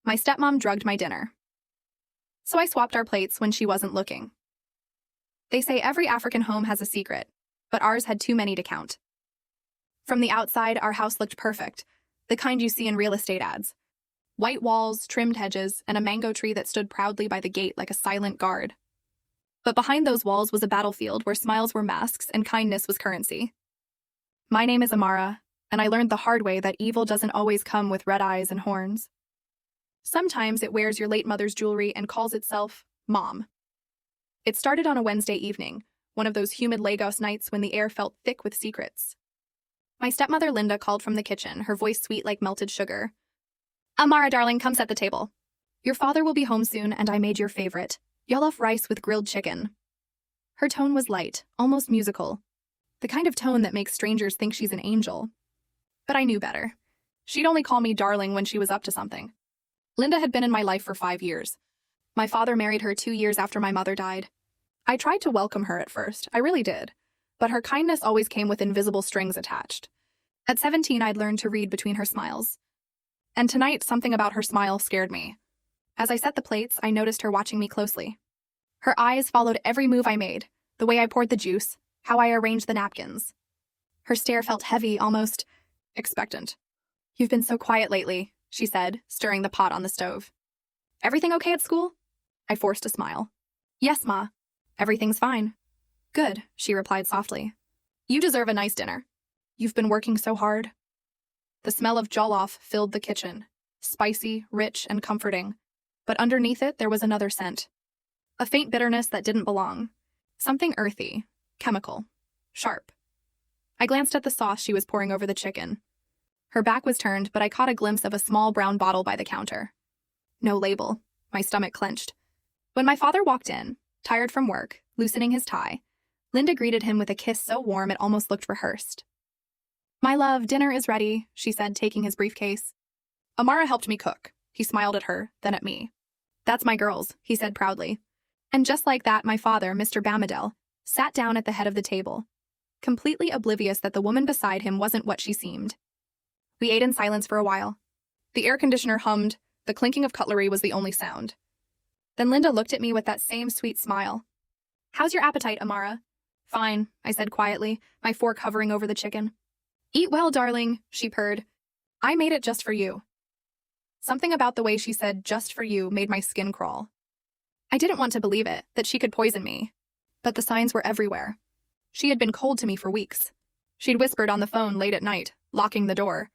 My stepmom drugged my dinner. So I swapped our plates when she wasn't looking. They say every African home has a secret, but ours had too many to count. From the outside, our house looked perfect, the kind you see in real estate ads. White walls, trimmed hedges, and a mango tree that stood proudly by the gate like a silent guard. But behind those walls was a battlefield where smiles were masks and kindness was currency. My name is Amara, and I learned the hard way that evil doesn't always come with red eyes and horns. Sometimes it wears your late mother's jewelry and calls itself Mom. It started on a Wednesday evening, one of those humid Lagos nights when the air felt thick with secrets. My stepmother Linda called from the kitchen, her voice sweet like melted sugar. Amara, darling, come set the table. Your father will be home soon, and I made your favorite, jollof rice with grilled chicken. Her tone was light, almost musical, the kind of tone that makes strangers think she's an angel. But I knew better. She'd only call me darling when she was up to something. Linda had been in my life for 5 years. My father married her 2 years after my mother died. I tried to welcome her at first, I really did, but her kindness always came with invisible strings attached. At 17, I'd learned to read between her smiles. And tonight, something about her smile scared me. As I set the plates, I noticed her watching me closely. Her eyes followed every move I made, the way I poured the juice, how I arranged the napkins. Her stare felt heavy, almost expectant. You've been so quiet lately, she said, stirring the pot on the stove. Everything okay at school? I forced a smile. Yes, Ma. Everything's fine. Good, she replied softly. You deserve a nice dinner. You've been working so hard. The smell of jollof filled the kitchen, spicy, rich, and comforting. But underneath it, there was another scent. A faint bitterness that didn't belong. Something earthy, chemical, sharp. I glanced at the sauce she was pouring over the chicken. Her back was turned, but I caught a glimpse of a small brown bottle by the counter. No label. My stomach clenched. When my father walked in, tired from work, loosening his tie, Linda greeted him with a kiss so warm it almost looked rehearsed. My love, dinner is ready, she said, taking his briefcase. Amara helped me cook. He smiled at her, then at me. That's my girls, he said proudly. And just like that, my father, Mr. Bamadel, sat down at the head of the table, completely oblivious that the woman beside him wasn't what she seemed. We ate in silence for a while. The air conditioner hummed, the clinking of cutlery was the only sound. Then Linda looked at me with that same sweet smile. How's your appetite, Amara? Fine, I said quietly, my fork hovering over the chicken. Eat well, darling, she purred. I made it just for you. Something about the way she said just for you made my skin crawl. I didn't want to believe it, that she could poison me. But the signs were everywhere. She had been cold to me for weeks. She'd whispered on the phone late at night, locking the door.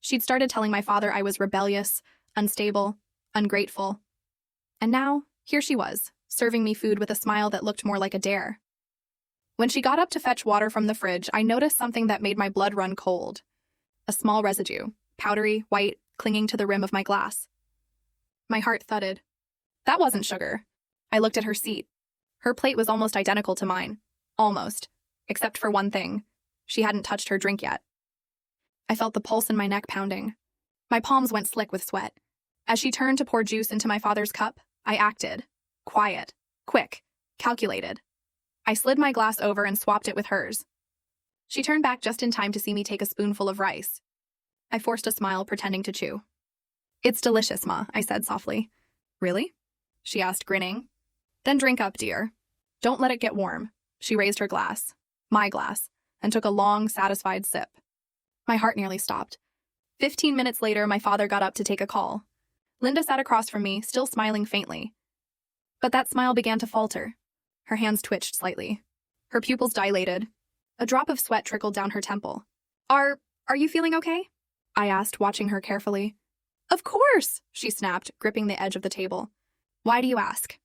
She'd started telling my father I was rebellious, unstable, ungrateful. And now, here she was, serving me food with a smile that looked more like a dare. When she got up to fetch water from the fridge, I noticed something that made my blood run cold. A small residue, powdery, white, clinging to the rim of my glass. My heart thudded. That wasn't sugar. I looked at her seat. Her plate was almost identical to mine. Almost. Except for one thing. She hadn't touched her drink yet. I felt the pulse in my neck pounding. My palms went slick with sweat. As she turned to pour juice into my father's cup, I acted. Quiet. Quick. Calculated. I slid my glass over and swapped it with hers. She turned back just in time to see me take a spoonful of rice. I forced a smile, pretending to chew. It's delicious, Ma, I said softly. Really? She asked, grinning. Then drink up, dear. Don't let it get warm. She raised her glass, my glass, and took a long, satisfied sip. My heart nearly stopped. 15 minutes later, my father got up to take a call. Linda sat across from me, still smiling faintly. But that smile began to falter. Her hands twitched slightly. Her pupils dilated. A drop of sweat trickled down her temple. Are you feeling okay? I asked, watching her carefully. Of course, she snapped, gripping the edge of the table. Why do you ask?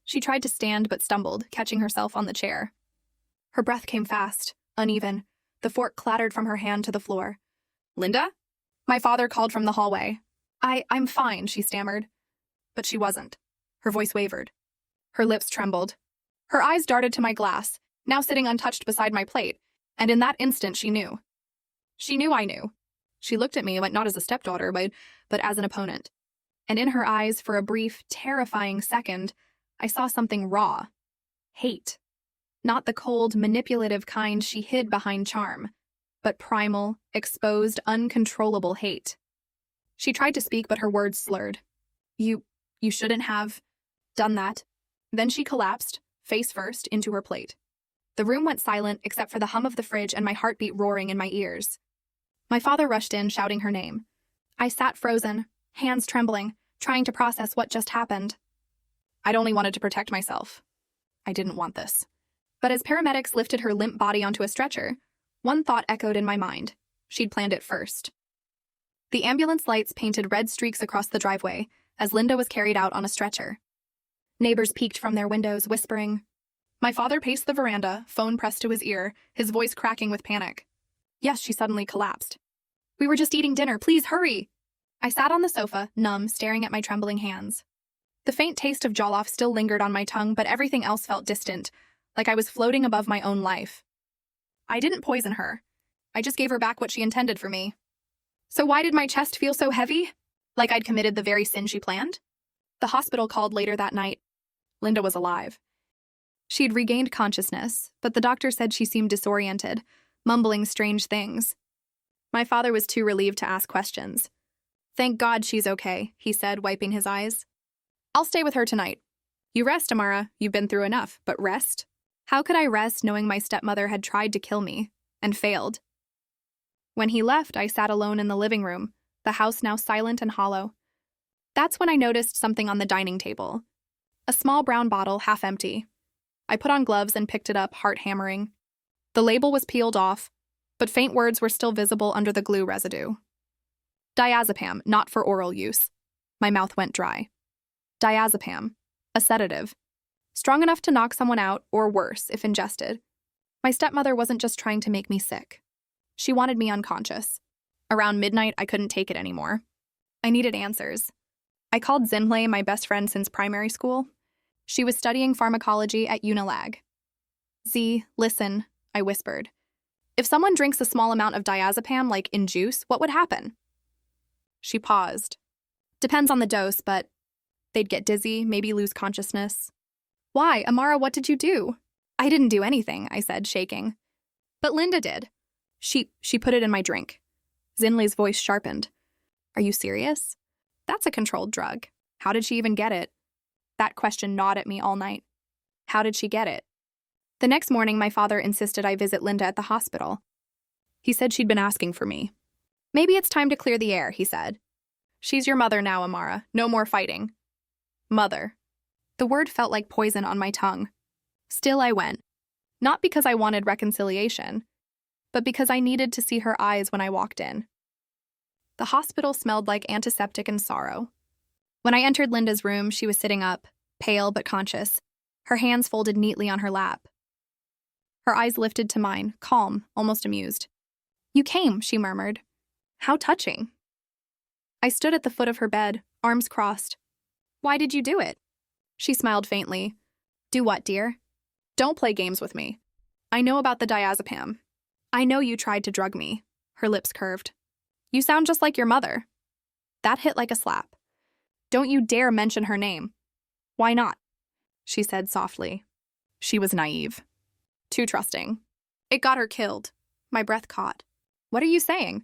She tried to stand but stumbled, catching herself on the chair. Her breath came fast, uneven. The fork clattered from her hand to the floor. Linda? My father called from the hallway. I'm fine, she stammered. But she wasn't. Her voice wavered. Her lips trembled. Her eyes darted to my glass, now sitting untouched beside my plate, and in that instant she knew. She knew I knew. She looked at me, not as a stepdaughter, but as an opponent. And in her eyes, for a brief, terrifying second, I saw something raw. Hate. Not the cold, manipulative kind she hid behind charm, but primal, exposed, uncontrollable hate. She tried to speak, but her words slurred. You shouldn't have done that. Then she collapsed, face first, into her plate. The room went silent except for the hum of the fridge and my heartbeat roaring in my ears. My father rushed in, shouting her name. I sat frozen, hands trembling, trying to process what just happened. I'd only wanted to protect myself. I didn't want this. But as paramedics lifted her limp body onto a stretcher, one thought echoed in my mind. She'd planned it first. The ambulance lights painted red streaks across the driveway as Linda was carried out on a stretcher. Neighbors peeked from their windows, whispering. My father paced the veranda, phone pressed to his ear, his voice cracking with panic. Yes, she suddenly collapsed. We were just eating dinner, please hurry! I sat on the sofa, numb, staring at my trembling hands. The faint taste of jollof still lingered on my tongue, but everything else felt distant, like I was floating above my own life. I didn't poison her. I just gave her back what she intended for me. So why did my chest feel so heavy? Like I'd committed the very sin she planned? The hospital called later that night. Linda was alive. She'd regained consciousness, but the doctor said she seemed disoriented, mumbling strange things. My father was too relieved to ask questions. Thank God she's okay, he said, wiping his eyes. I'll stay with her tonight. You rest, Amara. You've been through enough, but rest? How could I rest knowing my stepmother had tried to kill me, and failed? When he left, I sat alone in the living room, the house now silent and hollow. That's when I noticed something on the dining table. A small brown bottle, half empty. I put on gloves and picked it up, heart hammering. The label was peeled off, but faint words were still visible under the glue residue. Diazepam, not for oral use. My mouth went dry. Diazepam, a sedative. Strong enough to knock someone out, or worse, if ingested. My stepmother wasn't just trying to make me sick. She wanted me unconscious. Around midnight, I couldn't take it anymore. I needed answers. I called Zinhle, my best friend since primary school. She was studying pharmacology at Unilag. Z, listen, I whispered. If someone drinks a small amount of diazepam, like in juice, what would happen? She paused. Depends on the dose, but they'd get dizzy, maybe lose consciousness. Why, Amara, what did you do? I didn't do anything, I said, shaking. But Linda did. She put it in my drink. Zinle's voice sharpened. Are you serious? That's a controlled drug. How did she even get it? That question gnawed at me all night. How did she get it? The next morning, my father insisted I visit Linda at the hospital. He said she'd been asking for me. Maybe it's time to clear the air, he said. She's your mother now, Amara. No more fighting. Mother. The word felt like poison on my tongue. Still I went. Not because I wanted reconciliation, but because I needed to see her eyes when I walked in. The hospital smelled like antiseptic and sorrow. When I entered Linda's room, she was sitting up, pale but conscious, her hands folded neatly on her lap. Her eyes lifted to mine, calm, almost amused. You came, she murmured. How touching. I stood at the foot of her bed, arms crossed. Why did you do it? She smiled faintly. Do what, dear? Don't play games with me. I know about the diazepam. I know you tried to drug me. Her lips curved. You sound just like your mother. That hit like a slap. Don't you dare mention her name. Why not? She said softly. She was naive. Too trusting. It got her killed. My breath caught. What are you saying?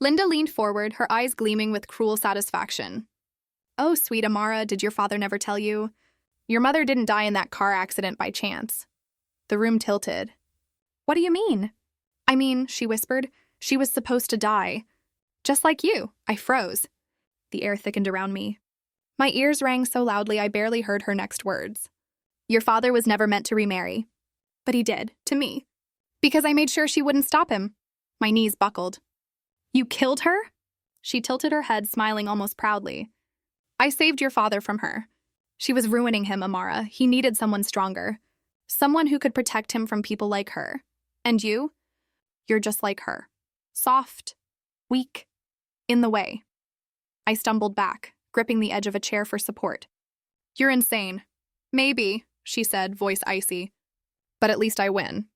Linda leaned forward, her eyes gleaming with cruel satisfaction. Oh, sweet Amara, did your father never tell you? Your mother didn't die in that car accident by chance. The room tilted. What do you mean? I mean, she whispered, she was supposed to die. Just like you. I froze. The air thickened around me. My ears rang so loudly I barely heard her next words. Your father was never meant to remarry. But he did, to me. Because I made sure she wouldn't stop him. My knees buckled. You killed her? She tilted her head, smiling almost proudly. I saved your father from her. She was ruining him, Amara. He needed someone stronger. Someone who could protect him from people like her. And you? You're just like her. Soft. Weak. In the way. I stumbled back, gripping the edge of a chair for support. You're insane. Maybe, she said, voice icy. But at least I win.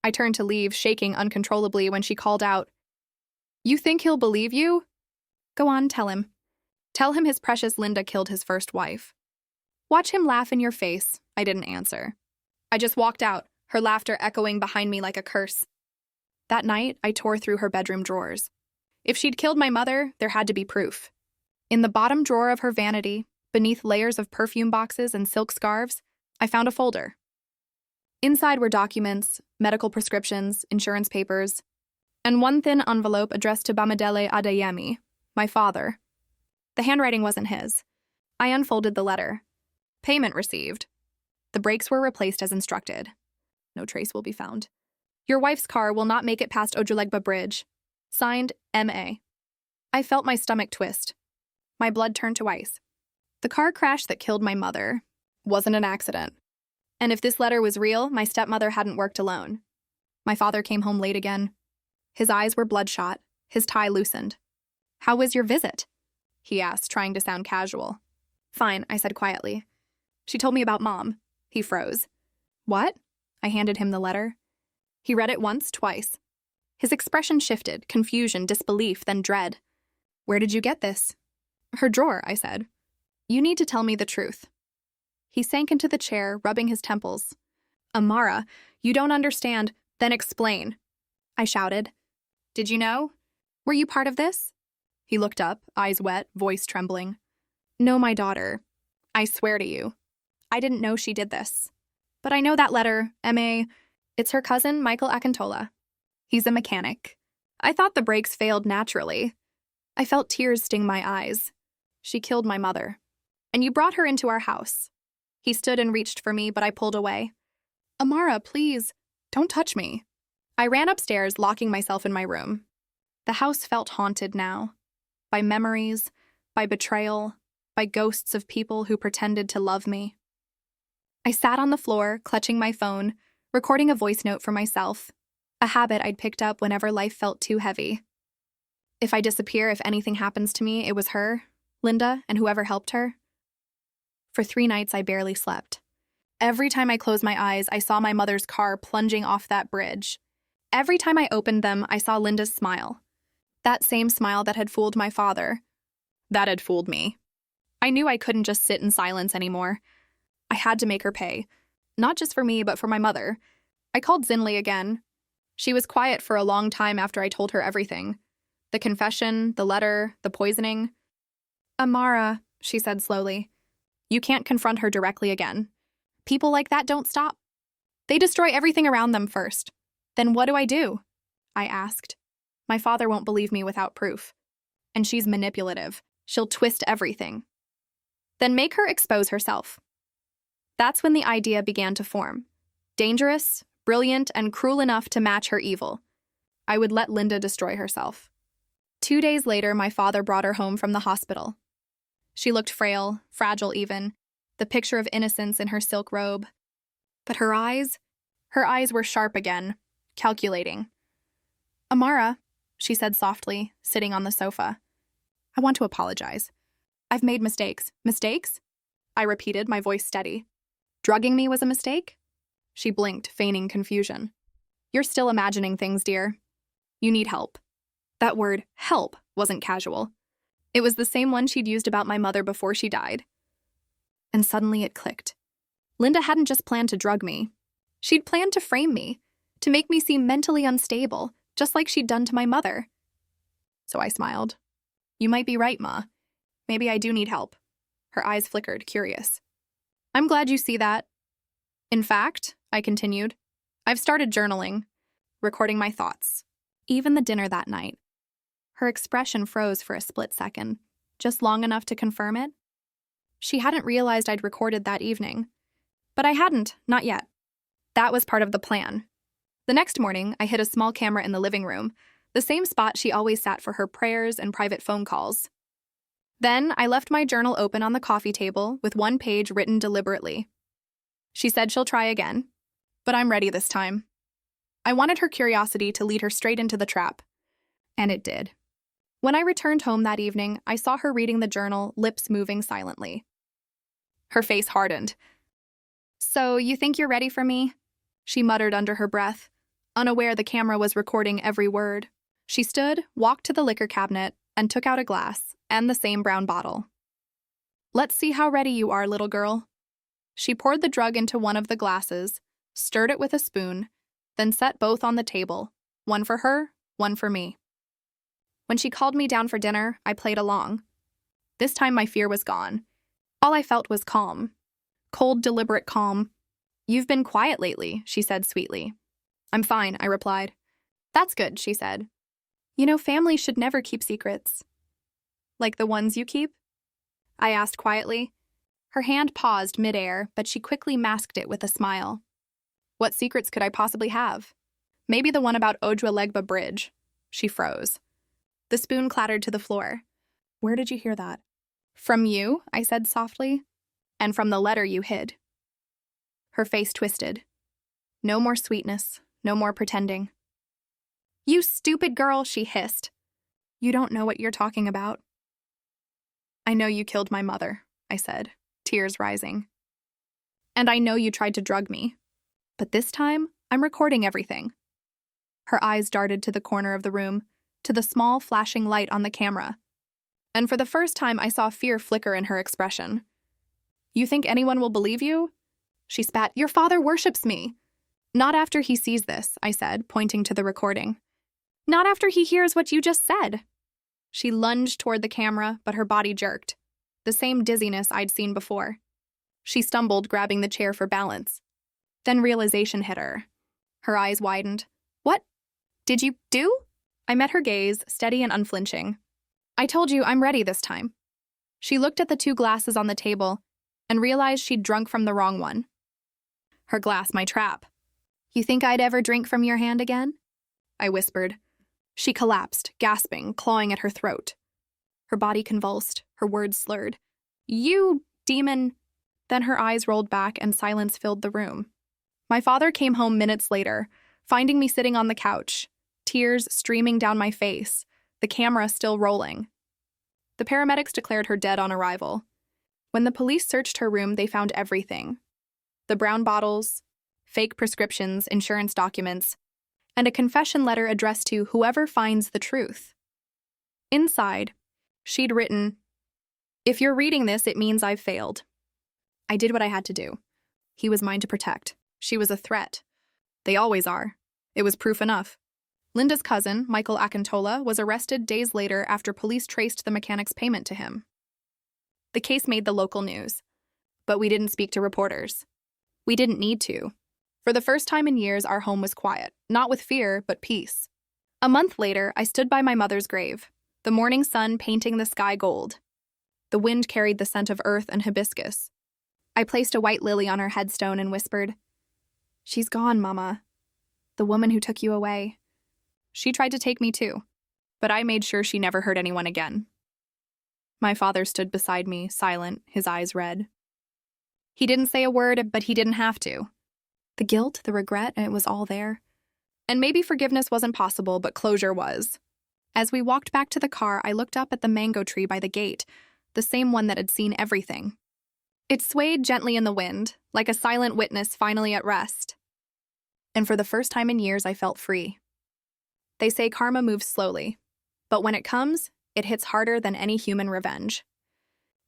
I turned to leave, shaking uncontrollably when she called out, You think he'll believe you? Go on, tell him. Tell him his precious Linda killed his first wife. Watch him laugh in your face. I didn't answer. I just walked out, her laughter echoing behind me like a curse. That night, I tore through her bedroom drawers. If she'd killed my mother, there had to be proof. In the bottom drawer of her vanity, beneath layers of perfume boxes and silk scarves, I found a folder. Inside were documents, medical prescriptions, insurance papers, and one thin envelope addressed to Bamidele Adeyemi, my father. The handwriting wasn't his. I unfolded the letter. Payment received. The brakes were replaced as instructed. No trace will be found. Your wife's car will not make it past Ojulegba Bridge. Signed, M.A. I felt my stomach twist. My blood turned to ice. The car crash that killed my mother wasn't an accident. And if this letter was real, my stepmother hadn't worked alone. My father came home late again. His eyes were bloodshot, his tie loosened. "How was your visit?" he asked, trying to sound casual. "Fine," I said quietly. "She told me about Mom." He froze. "What?" I handed him the letter. He read it once, twice. His expression shifted, confusion, disbelief, then dread. "Where did you get this?" "Her drawer," I said. "You need to tell me the truth." He sank into the chair, rubbing his temples. "Amara, you don't understand. Then explain," I shouted. "Did you know? Were you part of this?" He looked up, eyes wet, voice trembling. "No, my daughter. I swear to you. I didn't know she did this. But I know that letter, M.A. It's her cousin, Michael Akintola. He's a mechanic. I thought the brakes failed naturally. I felt tears sting my eyes. She killed my mother. And you brought her into our house." He stood and reached for me, but I pulled away. "Amara, please, don't touch me." I ran upstairs, locking myself in my room. The house felt haunted now. By memories, by betrayal, by ghosts of people who pretended to love me. I sat on the floor, clutching my phone, recording a voice note for myself, a habit I'd picked up whenever life felt too heavy. If I disappear, if anything happens to me, it was her, Linda, and whoever helped her. For 3 nights, I barely slept. Every time I closed my eyes, I saw my mother's car plunging off that bridge. Every time I opened them, I saw Linda's smile. That same smile that had fooled my father. That had fooled me. I knew I couldn't just sit in silence anymore. I had to make her pay. Not just for me, but for my mother. I called Zinli again. She was quiet for a long time after I told her everything. The confession, the letter, the poisoning. "Amara," she said slowly, "you can't confront her directly again. People like that don't stop. They destroy everything around them first. Then what do I do?" I asked. My father won't believe me without proof. And she's manipulative. She'll twist everything. Then make her expose herself. That's when the idea began to form. Dangerous, brilliant, and cruel enough to match her evil. I would let Linda destroy herself. 2 days later, my father brought her home from the hospital. She looked frail, fragile even, the picture of innocence in her silk robe. But her eyes were sharp again, calculating. "Amara," she said softly, sitting on the sofa. "I want to apologize. I've made mistakes." "Mistakes?" I repeated, my voice steady. "Drugging me was a mistake?" She blinked, feigning confusion. "You're still imagining things, dear. You need help." That word, help, wasn't casual. It was the same one she'd used about my mother before she died. And suddenly it clicked. Linda hadn't just planned to drug me. She'd planned to frame me, to make me seem mentally unstable, just like she'd done to my mother. So I smiled. "You might be right, Ma. Maybe I do need help." Her eyes flickered, curious. "I'm glad you see that. In fact," I continued, "I've started journaling, recording my thoughts. Even the dinner that night." Her expression froze for a split second, just long enough to confirm it. She hadn't realized I'd recorded that evening. But I hadn't, not yet. That was part of the plan. The next morning, I hid a small camera in the living room, the same spot she always sat for her prayers and private phone calls. Then I left my journal open on the coffee table with one page written deliberately. She said she'll try again, but I'm ready this time. I wanted her curiosity to lead her straight into the trap. And it did. When I returned home that evening, I saw her reading the journal, lips moving silently. Her face hardened. "So, you think you're ready for me?" she muttered under her breath, unaware the camera was recording every word. She stood, walked to the liquor cabinet, and took out a glass, and the same brown bottle. "Let's see how ready you are, little girl." She poured the drug into one of the glasses, stirred it with a spoon, then set both on the table, one for her, one for me. When she called me down for dinner, I played along. This time my fear was gone. All I felt was calm. Cold, deliberate calm. "You've been quiet lately," she said sweetly. "I'm fine," I replied. "That's good," she said. "You know, family should never keep secrets." "Like the ones you keep?" I asked quietly. Her hand paused midair, but she quickly masked it with a smile. "What secrets could I possibly have?" "Maybe the one about Ojwalegba Bridge." She froze. The spoon clattered to the floor. "Where did you hear that?" "From you," I said softly. "And from the letter you hid." Her face twisted. No more sweetness, no more pretending. "You stupid girl," she hissed. "You don't know what you're talking about." "I know you killed my mother," I said, tears rising. "And I know you tried to drug me. But this time, I'm recording everything." Her eyes darted to the corner of the room, to the small flashing light on the camera. And for the first time, I saw fear flicker in her expression. "You think anyone will believe you?" She spat. "Your father worships me." "Not after he sees this," I said, pointing to the recording. "Not after he hears what you just said." She lunged toward the camera, but her body jerked. The same dizziness I'd seen before. She stumbled, grabbing the chair for balance. Then realization hit her. Her eyes widened. "What did you do?" I met her gaze, steady and unflinching. "I told you I'm ready this time." She looked at the 2 glasses on the table and realized she'd drunk from the wrong one. Her glass, my trap. "You think I'd ever drink from your hand again?" I whispered. She collapsed, gasping, clawing at her throat. Her body convulsed, her words slurred. "You demon." Then her eyes rolled back and silence filled the room. My father came home minutes later, finding me sitting on the couch, tears streaming down my face, the camera still rolling. The paramedics declared her dead on arrival. When the police searched her room, they found everything. The brown bottles, fake prescriptions, insurance documents, and a confession letter addressed to whoever finds the truth. Inside, she'd written, "If you're reading this, it means I've failed. I did what I had to do. He was mine to protect. She was a threat. They always are. It was proof enough." Linda's cousin, Michael Akintola, was arrested days later after police traced the mechanic's payment to him. The case made the local news, but we didn't speak to reporters. We didn't need to. For the first time in years, our home was quiet, not with fear, but peace. A month later, I stood by my mother's grave, the morning sun painting the sky gold. The wind carried the scent of earth and hibiscus. I placed a white lily on her headstone and whispered, "She's gone, Mama. The woman who took you away. She tried to take me too, but I made sure she never hurt anyone again." My father stood beside me, silent, his eyes red. He didn't say a word, but he didn't have to. The guilt, the regret, it was all there. And maybe forgiveness wasn't possible, but closure was. As we walked back to the car, I looked up at the mango tree by the gate, the same one that had seen everything. It swayed gently in the wind, like a silent witness finally at rest. And for the first time in years, I felt free. They say karma moves slowly, but when it comes, it hits harder than any human revenge.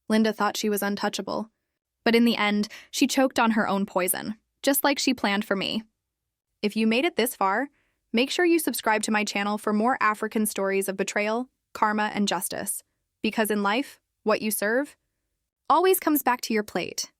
Linda thought she was untouchable, but in the end, she choked on her own poison, just like she planned for me. If you made it this far, make sure you subscribe to my channel for more African stories of betrayal, karma, and justice. Because in life, what you serve always comes back to your plate.